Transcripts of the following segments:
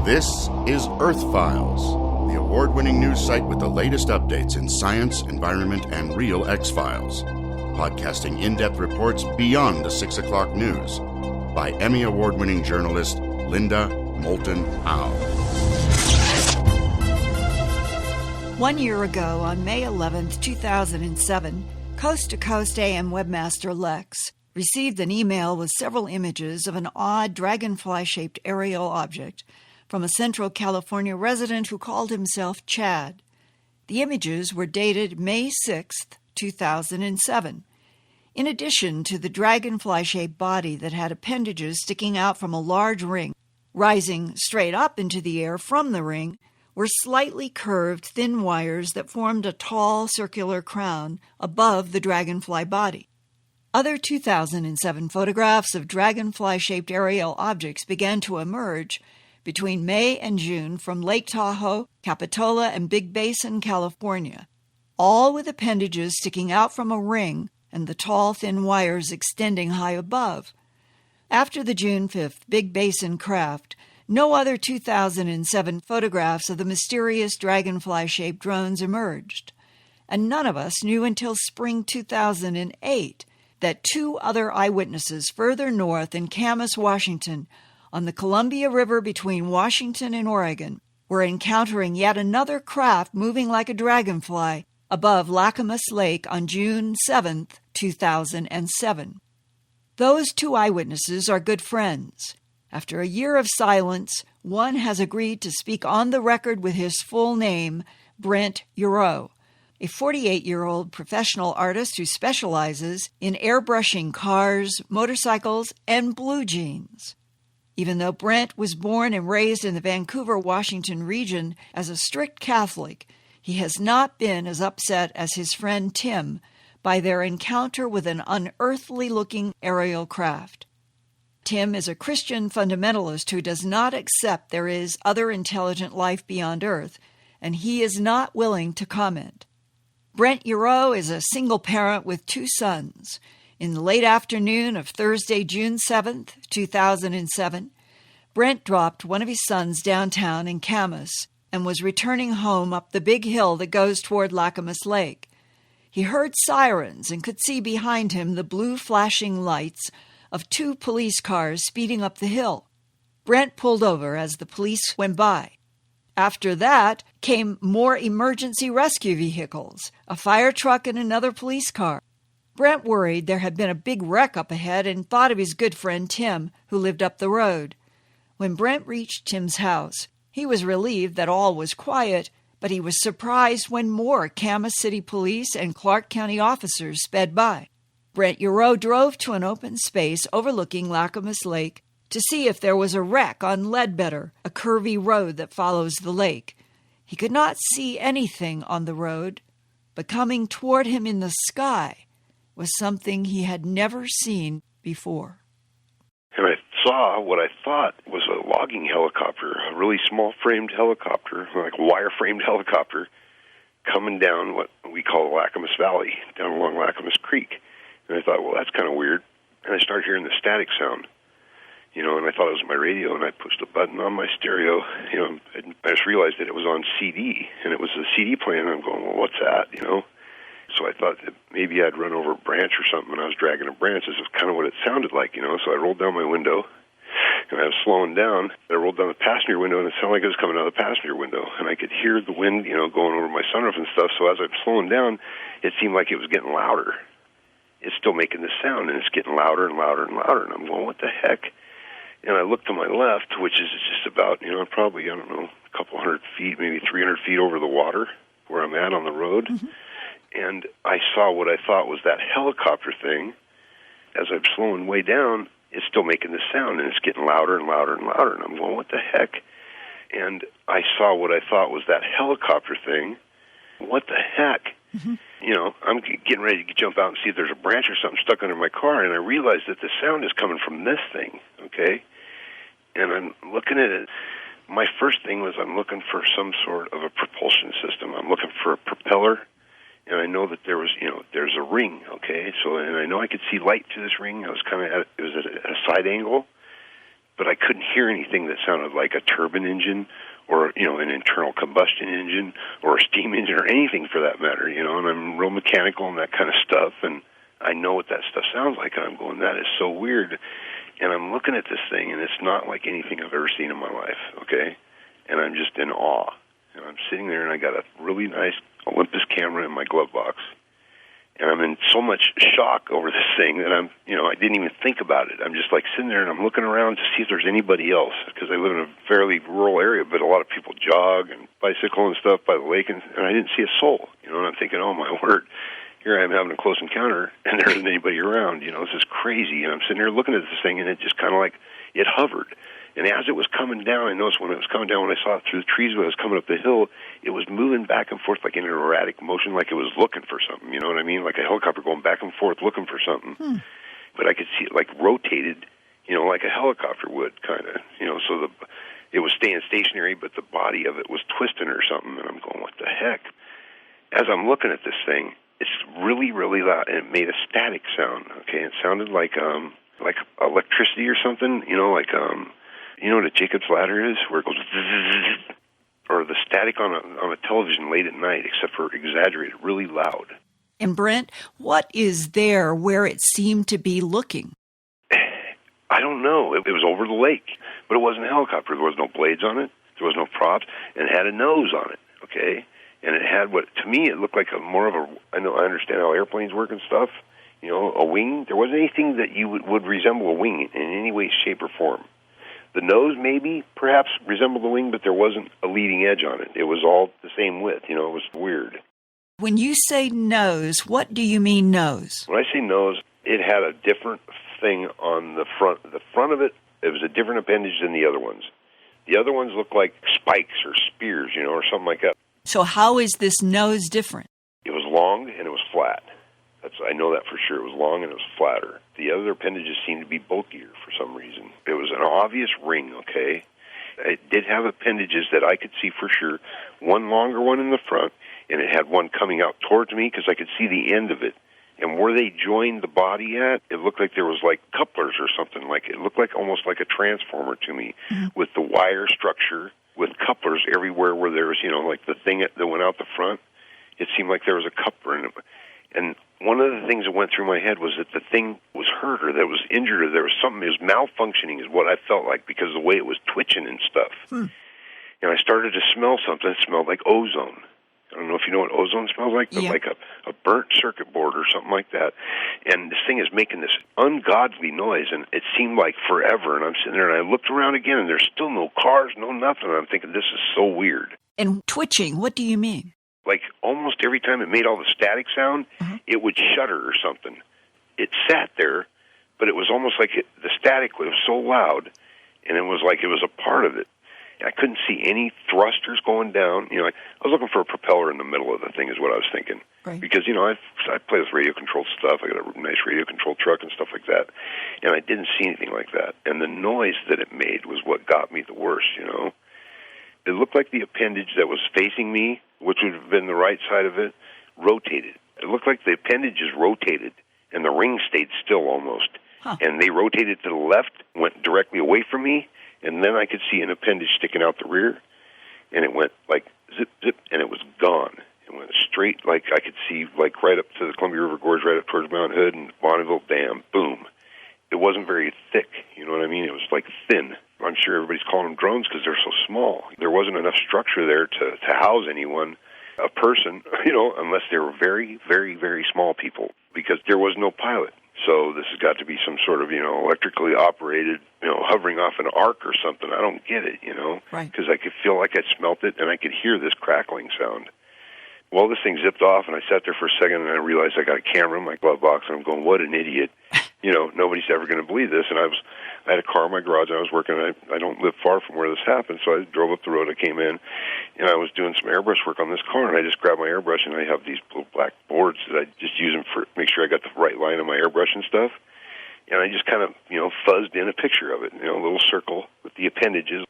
This is Earthfiles, the award-winning news site with the latest updates in science, environment, and real X-Files. Podcasting in-depth reports beyond the 6 o'clock news by Emmy Award-winning journalist Linda Moulton Howe. 1 year ago, on May 11, 2007, Coast to Coast AM webmaster Lex received an email with several images of an odd dragonfly-shaped aerial object from a Central California resident who called himself Chad. The images were dated May 6, 2007. In addition to the dragonfly-shaped body that had appendages sticking out from a large ring, rising straight up into the air from the ring were slightly curved thin wires that formed a tall circular crown above the dragonfly body. Other 2007 photographs of dragonfly-shaped aerial objects began to emerge between May and June from Lake Tahoe, Capitola, and Big Basin, California, all with appendages sticking out from a ring and the tall, thin wires extending high above. After the June 5th Big Basin craft, no other 2007 photographs of the mysterious dragonfly-shaped drones emerged, and none of us knew until spring 2008 that two other eyewitnesses further north in Camas, Washington, on the Columbia River between Washington and Oregon, were encountering yet another craft moving like a dragonfly above Lakamas Lake on June 7, 2007. Those two eyewitnesses are good friends. After a year of silence, one has agreed to speak on the record with his full name, Brent Uroe, a 48-year-old professional artist who specializes in airbrushing cars, motorcycles, and blue jeans. Even though Brent was born and raised in the Vancouver, Washington region as a strict Catholic, he has not been as upset as his friend Tim by their encounter with an unearthly-looking aerial craft. Tim is a Christian fundamentalist who does not accept there is other intelligent life beyond Earth, and he is not willing to comment. Brent Uroe is a single parent with two sons. In the late afternoon of Thursday, June 7, 2007, Brent dropped one of his sons downtown in Camas and was returning home up the big hill that goes toward Lakamas Lake. He heard sirens and could see behind him the blue flashing lights of two police cars speeding up the hill. Brent pulled over as the police went by. After that came more emergency rescue vehicles, a fire truck and another police car. Brent worried there had been a big wreck up ahead and thought of his good friend Tim, who lived up the road. When Brent reached Tim's house, he was relieved that all was quiet, but he was surprised when more Camas City Police and Clark County officers sped by. Brent Uroe drove to an open space overlooking Lakamas Lake to see if there was a wreck on Ledbetter, a curvy road that follows the lake. He could not see anything on the road, but coming toward him in the sky was something he had never seen before. And I saw what I thought was a logging helicopter, a really small-framed helicopter, like a wire-framed helicopter, coming down what we call Lakamas Valley, down along Lakamas Creek. And I thought, well, that's kind of weird. And I started hearing the static sound, and I thought it was my radio, and I pushed a button on my stereo, and I just realized that it was on CD, and it was a CD playing, and I'm going, well, what's that, So I thought that maybe I'd run over a branch or something when I was dragging a branch. This is kind of what it sounded like, So I rolled down my window, and I was slowing down. I rolled down the passenger window, and it sounded like it was coming out of the passenger window. And I could hear the wind, going over my sunroof and stuff. So as I'm slowing down, it seemed like it was getting louder. It's still making this sound, and it's getting louder and louder and louder. And I'm going, what the heck? And I looked to my left, which is just about, probably, a couple hundred feet, maybe 300 feet over the water where I'm at on the road. Mm-hmm. And I saw what I thought was that helicopter thing. As I'm slowing way down, it's still making this sound, and it's getting louder and louder and louder. And I'm going, what the heck? And I saw what I thought was that helicopter thing. What the heck? Mm-hmm. I'm getting ready to jump out and see if there's a branch or something stuck under my car, and I realized that the sound is coming from this thing, okay? And I'm looking at it. My first thing was I'm looking for some sort of a propulsion system. I'm looking for a propeller, and I know that there was, there's a ring, okay? So, and I know I could see light through this ring. I was it was at a side angle, but I couldn't hear anything that sounded like a turbine engine or, an internal combustion engine or a steam engine or anything for that matter, and I'm real mechanical and that kind of stuff, and I know what that stuff sounds like, and I'm going, that is so weird. And I'm looking at this thing, and it's not like anything I've ever seen in my life, okay? And I'm just in awe. And I'm sitting there, and I got a really nice Olympus camera in my glove box. And I'm in so much shock over this thing that I didn't even think about it. I'm just like sitting there, and I'm looking around to see if there's anybody else, because I live in a fairly rural area, but a lot of people jog and bicycle and stuff by the lake, and I didn't see a soul, and I'm thinking, oh, my word. Here I am having a close encounter, and there isn't anybody around. This is crazy. And I'm sitting there looking at this thing, and it just kind of like, it hovered. And as it was coming down, I noticed when it was coming down, when I saw it through the trees when it was coming up the hill, it was moving back and forth like in an erratic motion, like it was looking for something, you know what I mean? Like a helicopter going back and forth looking for something. But I could see it like rotated, like a helicopter would, kind of. So it was staying stationary, but the body of it was twisting or something. And I'm going, what the heck? As I'm looking at this thing, it's really, really loud, and it made a static sound. Okay, it sounded like electricity or something. Like what a Jacob's ladder is, where it goes zzz, or the static on a television late at night, except for exaggerated, really loud. And Brent, what is there where it seemed to be looking? I don't know. It was over the lake, but it wasn't a helicopter. There was no blades on it. There was no props, and it had a nose on it. Okay. And it had what, to me, it looked like I understand how airplanes work and stuff, a wing. There wasn't anything that you would resemble a wing in any way, shape, or form. The nose maybe, perhaps, resembled a wing, but there wasn't a leading edge on it. It was all the same width, it was weird. When you say nose, what do you mean nose? When I say nose, it had a different thing on the front. The front of it, it was a different appendage than the other ones. The other ones looked like spikes or spears, or something like that. So how is this nose different? It was long and it was flat. I know that for sure. It was long and it was flatter. The other appendages seemed to be bulkier for some reason. It was an obvious ring, okay? It did have appendages that I could see for sure. One longer one in the front, and it had one coming out towards me because I could see the end of it. And where they joined the body at, it looked like there was like couplers or something. Like it looked like almost like a transformer to me, with the wire structure, with couplers everywhere where there was, like the thing that went out the front. It seemed like there was a coupler in it. And one of the things that went through my head was that the thing was hurt or that it was injured or there was something, it was malfunctioning is what I felt like because of the way it was twitching and stuff. And I started to smell something that smelled like ozone. I don't know if you know what ozone smells like, but like a burnt circuit board or something like that. And this thing is making this ungodly noise, and it seemed like forever. And I'm sitting there, and I looked around again, and there's still no cars, no nothing. And I'm thinking, this is so weird. And twitching, what do you mean? Like almost every time it made all the static sound, it would shudder or something. It sat there, but it was almost like the static was so loud, and it was like it was a part of it. I couldn't see any thrusters going down. I was looking for a propeller in the middle of the thing is what I was thinking. Right. Because, I play with radio-controlled stuff. I got a nice radio-controlled truck and stuff like that. And I didn't see anything like that. And the noise that it made was what got me the worst, It looked like the appendage that was facing me, which would have been the right side of it, rotated. It looked like the appendages rotated, and the ring stayed still almost. And they rotated to the left, went directly away from me, and then I could see an appendage sticking out the rear, and it went like zip, zip, and it was gone. It went straight, like I could see, like right up to the Columbia River Gorge, right up towards Mount Hood and Bonneville Dam, boom. It wasn't very thick, you know what I mean? It was like thin. I'm sure everybody's calling them drones because they're so small. There wasn't enough structure there to house anyone, a person, unless they were very, very, very small people, because there was no pilot. So this has got to be some sort of, electrically operated, hovering off an arc or something. I don't get it, Right. Because I could feel like I smelt it, and I could hear this crackling sound. Well, this thing zipped off, and I sat there for a second, and I realized I got a camera in my glove box, and I'm going, what an idiot. Nobody's ever going to believe this. And I had a car in my garage, and I was working. I don't live far from where this happened, so I drove up the road. I came in, and I was doing some airbrush work on this car, and I just grabbed my airbrush, and I have these little black boards that I just use them for make sure I got the right line on my airbrush and stuff. And I just kind of, fuzzed in a picture of it, a little circle with the appendages,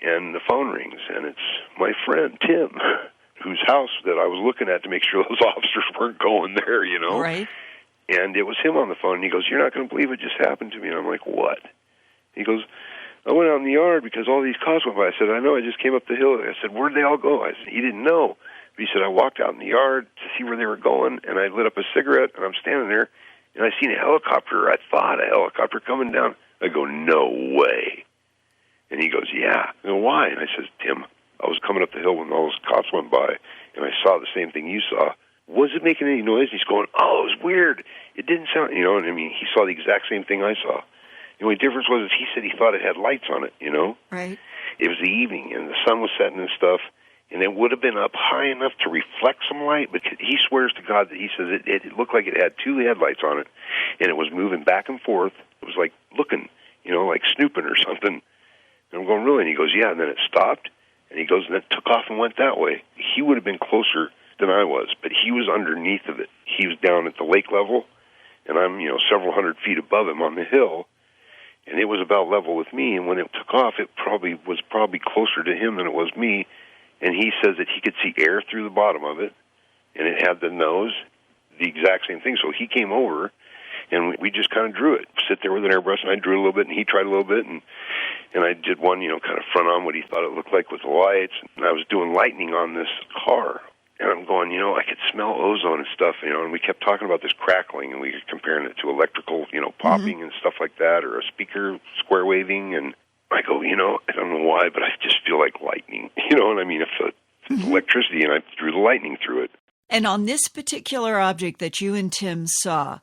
and the phone rings, and it's my friend, Tim, whose house that I was looking at to make sure those officers weren't going there, Right. And it was him on the phone, and he goes, you're not going to believe what just happened to me. And I'm like, what? He goes, I went out in the yard because all these cops went by. I said, I know, I just came up the hill. I said, where'd they all go? I said, he didn't know. But he said, I walked out in the yard to see where they were going, and I lit up a cigarette, and I'm standing there, and I seen a helicopter. I thought a helicopter coming down. I go, no way. And he goes, yeah. I go, why? And I says, Tim, I was coming up the hill when all those cops went by, and I saw the same thing you saw. Was it making any noise? And he's going, oh, it was weird. It didn't sound, you know, and I mean, he saw the exact same thing I saw. The only difference was he said he thought it had lights on it, you know? Right. It was the evening, and the sun was setting and stuff, and it would have been up high enough to reflect some light, but he swears to God that he says it looked like it had two headlights on it, and it was moving back and forth. It was like looking, you know, like snooping or something. And I'm going, really? And he goes, yeah, and then it stopped, and he goes, and it took off and went that way. He would have been closer than I was, but he was underneath of it. He was down at the lake level, and I'm, you know, several hundred feet above him on the hill, and it was about level with me, and when it took off, it was probably closer to him than it was me, and he says that he could see air through the bottom of it, and it had the nose, the exact same thing. So he came over, and we just kind of drew it. Sit there with an airbrush, and I drew a little bit, and he tried a little bit, and I did one, you know, kind of front on what he thought it looked like with the lights, and I was doing lightning on this car. And I'm going, you know, I could smell ozone and stuff, you know, and we kept talking about this crackling, and we were comparing it to electrical, you know, popping and stuff like that, or a speaker square waving, and I go, you know, I don't know why, but I just feel like lightning, you know what I mean? It's electricity, and I threw the lightning through it. And on this particular object that you and Tim saw,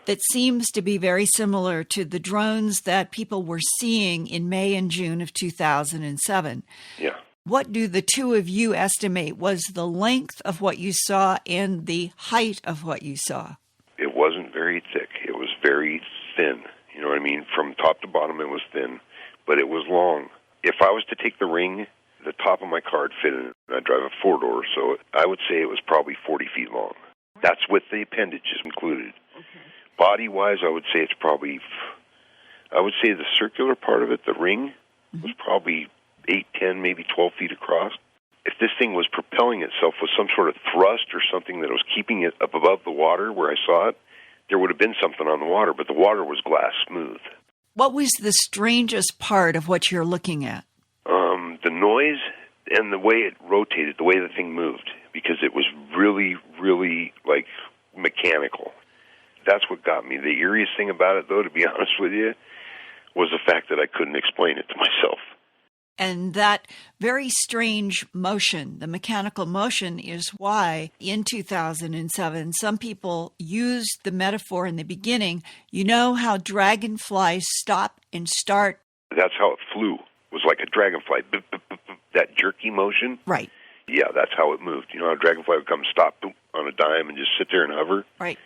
that seems to be very similar to the drones that people were seeing in May and June of 2007. Yeah. What do the two of you estimate was the length of what you saw and the height of what you saw? It wasn't very thick. It was very thin. You know what I mean? From top to bottom, it was thin, but it was long. If I was to take the ring, the top of my car would fit in it. I drive a four-door, so I would say it was probably 40 feet long. That's with the appendages included. Okay. Body-wise, I would say it's probably, I would say the circular part of it, the ring, was probably 8, 10, maybe 12 feet across. If this thing was propelling itself with some sort of thrust or something that was keeping it up above the water where I saw it, there would have been something on the water, but the water was glass smooth. What was the strangest part of what you're looking at? The noise and the way it rotated, the way the thing moved, because it was really, really, like, mechanical. That's what got me. The eeriest thing about it, though, to be honest with you, was the fact that I couldn't explain it to myself. And that very strange motion, the mechanical motion, is why in 2007 some people used the metaphor in the beginning. You know how dragonflies stop and start? That's how it flew. It was like a dragonfly. That jerky motion. Right. Yeah, that's how it moved. You know how a dragonfly would come stop on a dime and just sit there and hover? Right.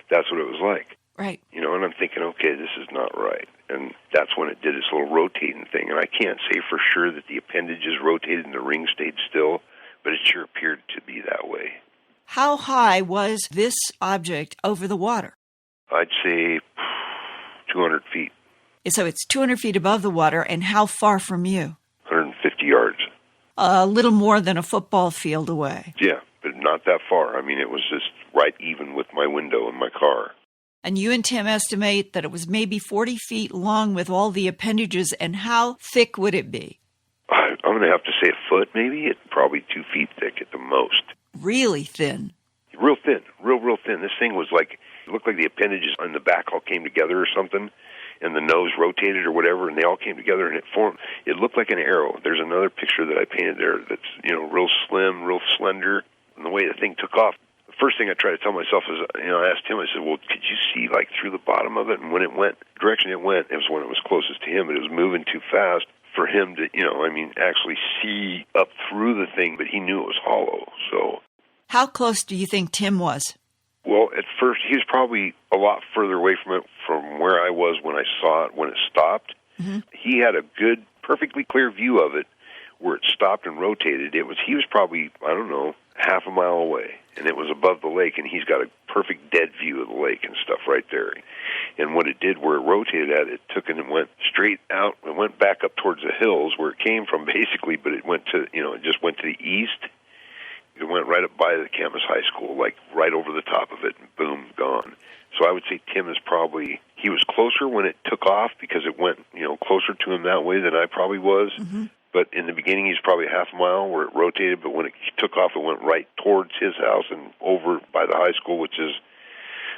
That's what it was like. Right. You know, and I'm thinking, okay, this is not right. And that's when it did its little rotating thing. And I can't say for sure that the appendages rotated and the ring stayed still, but it sure appeared to be that way. How high was this object over the water? I'd say 200 feet. So it's 200 feet above the water, and how far from you? 150 yards. A little more than a football field away. Yeah, but not that far. I mean, it was just right even with my window in my car. And you and Tim estimate that it was maybe 40 feet long with all the appendages, and how thick would it be? I'm going to have to say a foot, maybe. It's probably 2 feet thick at the most. Really thin. Real thin. Real thin. This thing was like, it looked like the appendages on the back all came together or something, and the nose rotated or whatever, and they all came together, and it formed. It looked like an arrow. There's another picture that I painted there that's, you know, real slim, real slender, and the way the thing took off. The first thing I tried to tell myself is, you know, I asked him, I said, well, could you see, like, through the bottom of it? And when it went, the direction it went, it was when it was closest to him, but it was moving too fast for him to, you know, I mean, actually see up through the thing, but he knew it was hollow, so. How close do you think Tim was? Well, at first, he was probably a lot further away from it from where I was when I saw it, when it stopped. Mm-hmm. He had a good, perfectly clear view of it where it stopped and rotated. He was probably, I don't know, half a mile away, and it was above the lake, and he's got a perfect dead view of the lake and stuff right there. And what it did, where it rotated at, it took it and went straight out and went back up towards the hills where it came from, basically, but it went to, you know, it just went to the east. It went right up by the Camas High School, like right over the top of it, and boom, gone. So I would say Tim is probably, he was closer when it took off because it went, closer to him that way than I probably was. Mm-hmm. But in the beginning, he's probably half a mile where it rotated, but when it took off, it went right towards his house and over by the high school, which is,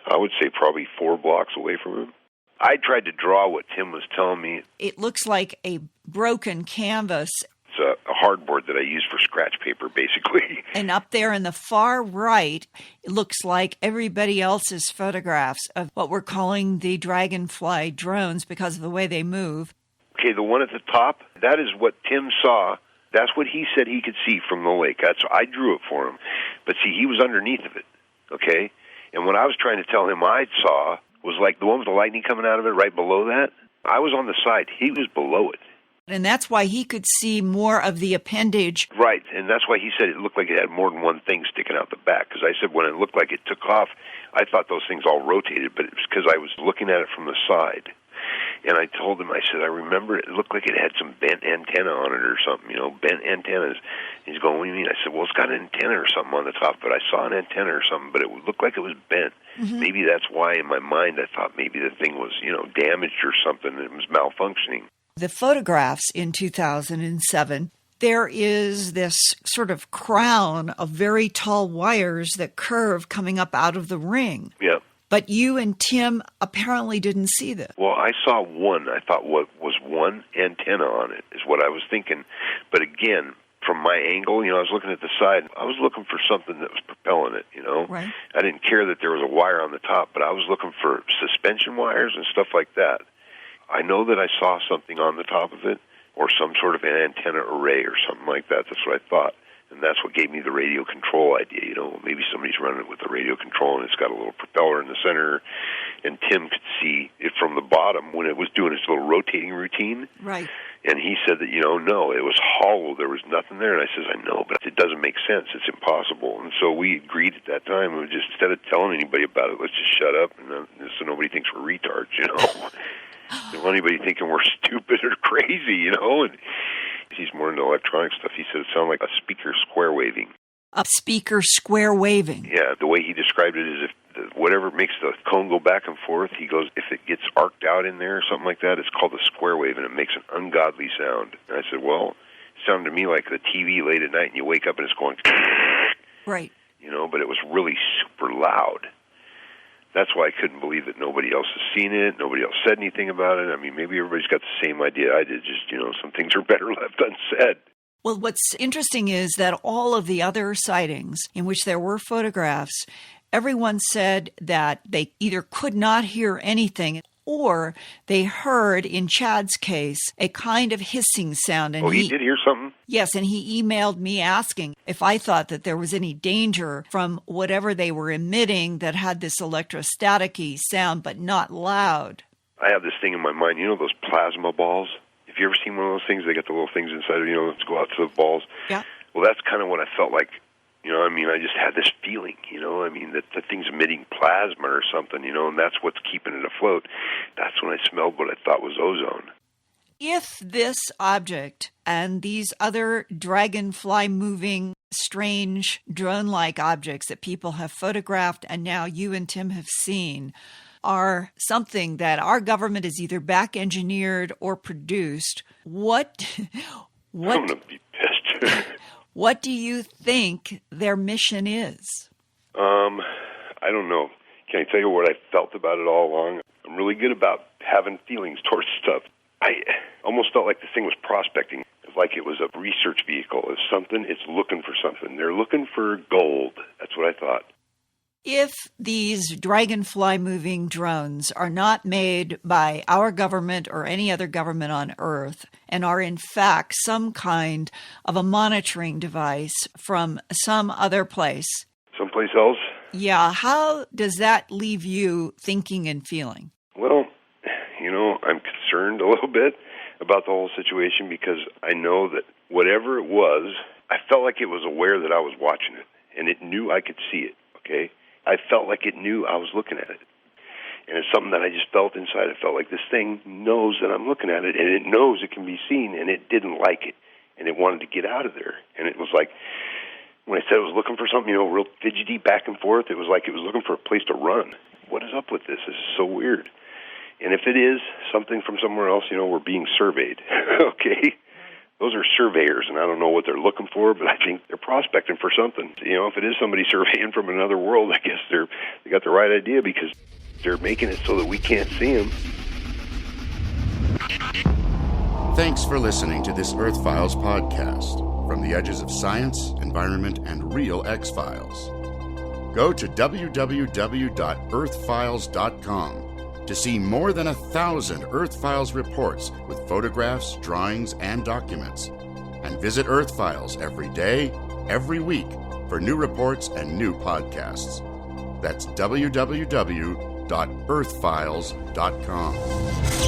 I would say, probably 4 blocks away from him. I tried to draw what Tim was telling me. It looks like a broken canvas. It's a hardboard that I use for scratch paper, basically. And up there in the far right, it looks like everybody else's photographs of what we're calling the Dragonfly drones because of the way they move. Okay, the one at the top, that is what Tim saw. That's what he said he could see from the lake. I drew it for him. But see, he was underneath of it, okay? And what I was trying to tell him I saw was like the one with the lightning coming out of it right below that. I was on the side. He was below it. And that's why he could see more of the appendage. Right, and that's why he said it looked like it had more than one thing sticking out the back. Because I said when it looked like it took off, I thought those things all rotated, but it was because I was looking at it from the side. And I told him, I said, I remember it looked like it had some bent antenna on it or something, bent antennas. He's going, what do you mean? I said, well, it's got an antenna or something on the top, but I saw an antenna or something, but it looked like it was bent. Mm-hmm. Maybe that's why in my mind I thought maybe the thing was, damaged or something, and it was malfunctioning. The photographs in 2007, there is this sort of crown of very tall wires that curve coming up out of the ring. Yeah. But you and Tim apparently didn't see this. Well, I saw one. I thought what was one antenna on it is what I was thinking. But again, from my angle, I was looking at the side. I was looking for something that was propelling it, Right. I didn't care that there was a wire on the top, but I was looking for suspension wires and stuff like that. I know that I saw something on the top of it or some sort of an antenna array or something like that. That's what I thought. And that's what gave me the radio control idea. Maybe somebody's running it with a radio control and it's got a little propeller in the center. And Tim could see it from the bottom when it was doing its little rotating routine. Right. And he said that, no, it was hollow. There was nothing there. And I says, I know, but it doesn't make sense. It's impossible. And so we agreed at that time. We just, instead of telling anybody about it, let's just shut up and so nobody thinks we're retards, Don't want anybody thinking we're stupid or crazy, And he's more into electronic stuff. He said it sounded like a speaker square waving. A speaker square waving. Yeah, the way he described it is if whatever makes the cone go back and forth, he goes, if it gets arced out in there or something like that, it's called a square wave, and it makes an ungodly sound. And I said, well, it sounded to me like the TV late at night, and you wake up and it's going, right. But it was really super loud. That's why I couldn't believe that nobody else has seen it. Nobody else said anything about it. I mean, maybe everybody's got the same idea I did. Just, some things are better left unsaid. Well, what's interesting is that all of the other sightings in which there were photographs, everyone said that they either could not hear anything or they heard, in Chad's case, a kind of hissing sound. And he did hear something? Yes, and he emailed me asking if I thought that there was any danger from whatever they were emitting that had this electrostatic-y sound, but not loud. I have this thing in my mind, those plasma balls? Have you ever seen one of those things? They got the little things inside of, let's go out to the balls. Yeah. Well, that's kind of what I felt like. I just had this feeling, that the thing's emitting plasma or something, and that's what's keeping it afloat. That's when I smelled what I thought was ozone. If this object and these other dragonfly-moving, strange, drone-like objects that people have photographed and now you and Tim have seen are something that our government has either back-engineered or produced, what I'm going to be pissed. What do you think their mission is? I don't know. Can I tell you what I felt about it all along? I'm really good about having feelings towards stuff. I almost felt like this thing was prospecting, like it was a research vehicle. It's something, it's looking for something. They're looking for gold. That's what I thought. If these dragonfly-moving drones are not made by our government or any other government on Earth and are in fact some kind of a monitoring device from some other place. Someplace else? Yeah. How does that leave you thinking and feeling? Well, I'm concerned a little bit about the whole situation because I know that whatever it was, I felt like it was aware that I was watching it, and it knew I could see it, okay? I felt like it knew I was looking at it. And it's something that I just felt inside. I felt like this thing knows that I'm looking at it, and it knows it can be seen, and it didn't like it, and it wanted to get out of there. And it was like, when I said it was looking for something, real fidgety back and forth, it was like it was looking for a place to run. what is up with this? This is so weird. And if it is something from somewhere else, we're being surveyed. Okay? Those are surveyors, and I don't know what they're looking for, but I think they're prospecting for something. If it is somebody surveying from another world, I guess they got the right idea, because they're making it so that we can't see them. Thanks for listening to this Earthfiles podcast, from the edges of science, environment, and real X-Files. Go to www.earthfiles.com to see more than 1,000 Earthfiles reports with photographs, drawings, and documents. And visit Earthfiles every day, every week, for new reports and new podcasts. That's www.earthfiles.com.